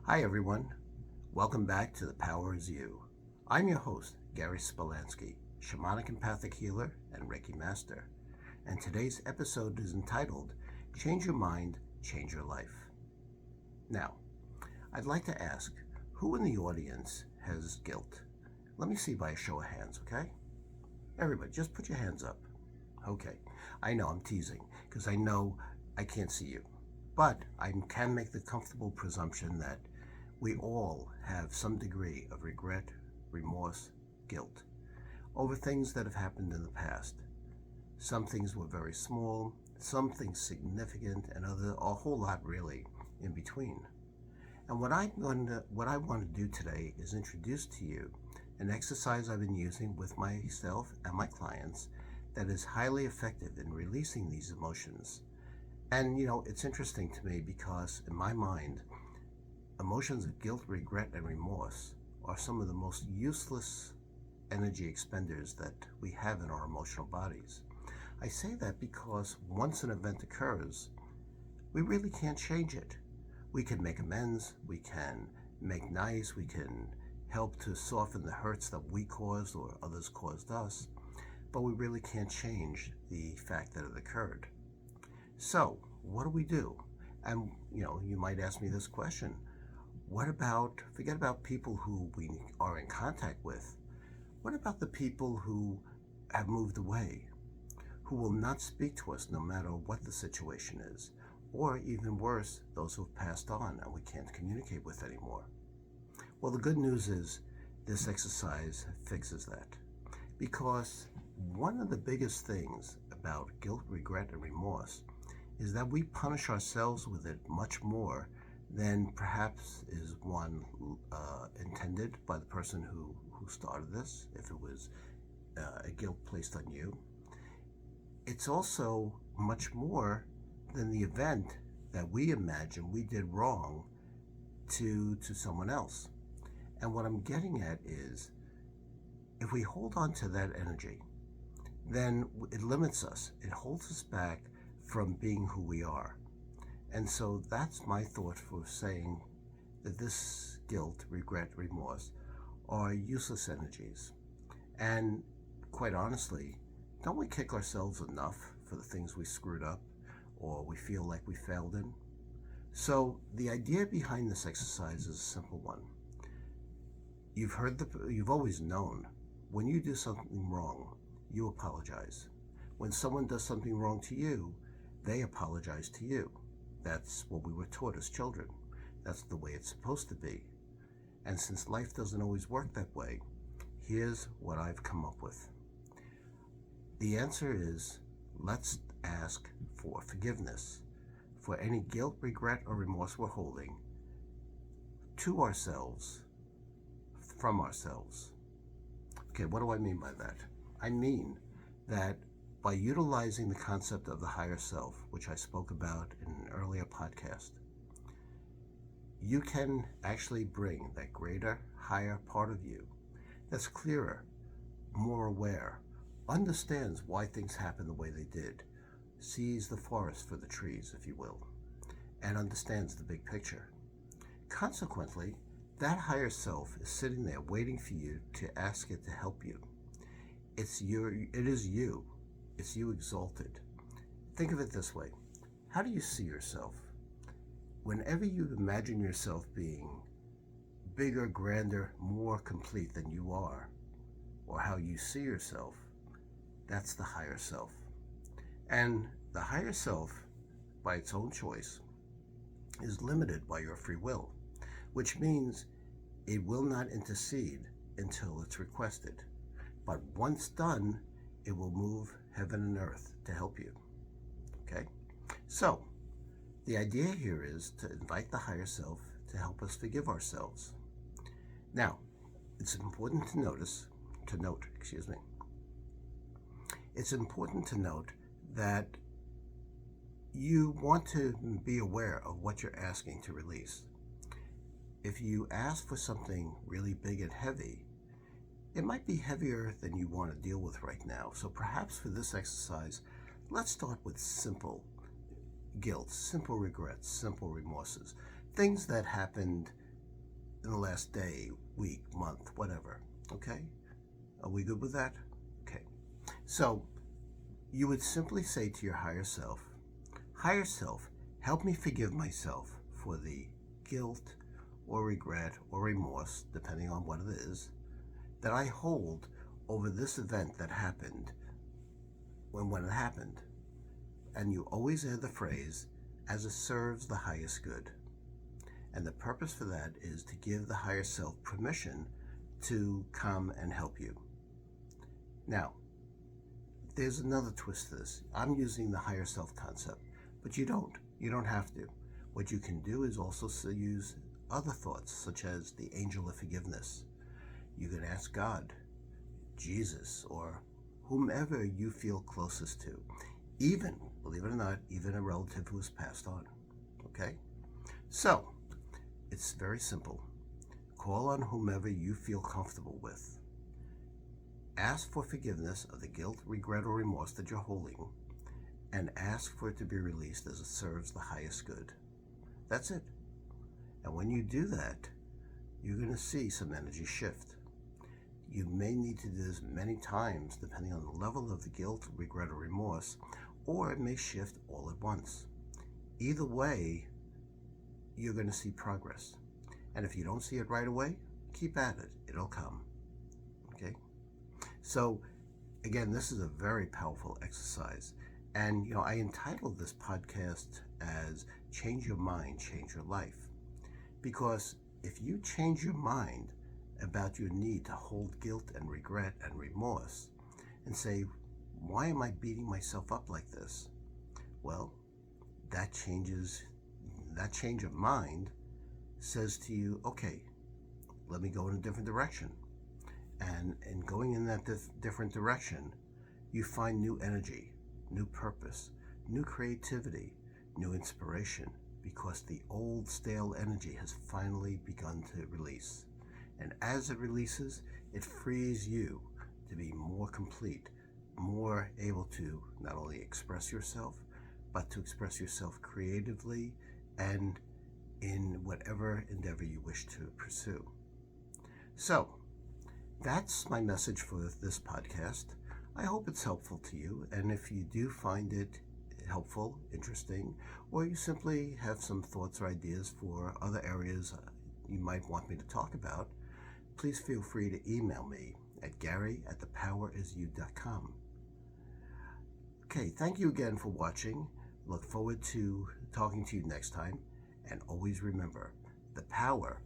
Hi, everyone. Welcome back to The Power Is You. I'm your host, Gary Spalansky, shamanic empathic healer and Reiki master. And today's episode is entitled Change Your Mind, Change Your Life. Now, I'd like to ask, who in the audience has guilt? Let me see by a show of hands, okay? Everybody, just put your hands up. Okay. I know I'm teasing because I know I can't see you. But I can make the comfortable presumption that we all have some degree of regret, remorse, guilt over things that have happened in the past. Some things were very small, some things significant, and a whole lot really in between. And what I want to do today is introduce to you an exercise I've been using with myself and my clients that is highly effective in releasing these emotions. And it's interesting to me because in my mind, emotions of guilt, regret, and remorse are some of the most useless energy expenders that we have in our emotional bodies. I say that because once an event occurs, we really can't change it. We can make amends, we can make nice, we can help to soften the hurts that we caused or others caused us, but we really can't change the fact that it occurred. So, what do we do? And, you might ask me this question. Forget about people who we are in contact with. What about the people who have moved away, who will not speak to us no matter what the situation is? Or even worse, those who have passed on and we can't communicate with anymore. Well, the good news is this exercise fixes that. Because one of the biggest things about guilt, regret, and remorse is that we punish ourselves with it much more than perhaps is one intended by the person who started this, if it was a guilt placed on you. It's also much more than the event that we imagine we did wrong to someone else. And what I'm getting at is, if we hold on to that energy, then it limits us. It holds us back from being who we are. And so that's my thought for saying that this guilt, regret, remorse are useless energies. And quite honestly, don't we kick ourselves enough for the things we screwed up or we feel like we failed in? So the idea behind this exercise is a simple one. You've always known when you do something wrong, you apologize. When someone does something wrong to you, they apologize to you. That's what we were taught as children. That's the way it's supposed to be. And since life doesn't always work that way, here's what I've come up with. The answer is, let's ask for forgiveness for any guilt, regret, or remorse we're holding to ourselves, from ourselves. Okay, what do I mean by that? I mean that by utilizing the concept of the higher self, which I spoke about in an earlier podcast, you can actually bring that greater, higher part of you that's clearer, more aware, understands why things happen the way they did, sees the forest for the trees, if you will, and understands the big picture. Consequently, that higher self is sitting there waiting for you to ask it to help you. It is you. It's you exalted. Think of it this way. How do you see yourself? Whenever you imagine yourself being bigger, grander, more complete than you are, or how you see yourself, that's the higher self. And the higher self, by its own choice, is limited by your free will, which means it will not intercede until it's requested. But once done, it will move heaven and earth to help you. Okay? So, the idea here is to invite the higher self to help us forgive ourselves. Now, it's important to note, it's important to note that you want to be aware of what you're asking to release. If you ask for something really big and heavy, it might be heavier than you want to deal with right now. So perhaps for this exercise, let's start with simple guilt, simple regrets, simple remorses, things that happened in the last day, week, month, whatever. Okay? Are we good with that? Okay. So you would simply say to your higher self, help me forgive myself for the guilt or regret or remorse, depending on what it is, that I hold over this event that happened when it happened. And you always add the phrase, as it serves the highest good. And the purpose for that is to give the higher self permission to come and help you. Now, there's another twist to this. I'm using the higher self concept, but you don't. You don't have to. What you can do is also use other thoughts, such as the angel of forgiveness. You can ask God, Jesus, or whomever you feel closest to. Even, believe it or not, even a relative who has passed on. Okay? So, it's very simple. Call on whomever you feel comfortable with. Ask for forgiveness of the guilt, regret, or remorse that you're holding, and ask for it to be released as it serves the highest good. That's it. And when you do that, you're going to see some energy shift. You may need to do this many times depending on the level of the guilt, regret, or remorse, or it may shift all at once. Either way, you're going to see progress. And if you don't see it right away, keep at it. It'll come. Okay? So, again, this is a very powerful exercise. And, I entitled this podcast as Change Your Mind, Change Your Life. Because if you change your mind about your need to hold guilt and regret and remorse and say, why am I beating myself up like this? Well, that change of mind says to you, okay, let me go in a different direction. And in going in that different direction, you find new energy, new purpose, new creativity, new inspiration, because the old stale energy has finally begun to release. And as it releases, it frees you to be more complete, more able to not only express yourself, but to express yourself creatively and in whatever endeavor you wish to pursue. So, that's my message for this podcast. I hope it's helpful to you, and if you do find it helpful, interesting, or you simply have some thoughts or ideas for other areas you might want me to talk about, please feel free to email me at gary@thepowerisyou.com. Okay, thank you again for watching. Look forward to talking to you next time, and always remember, the power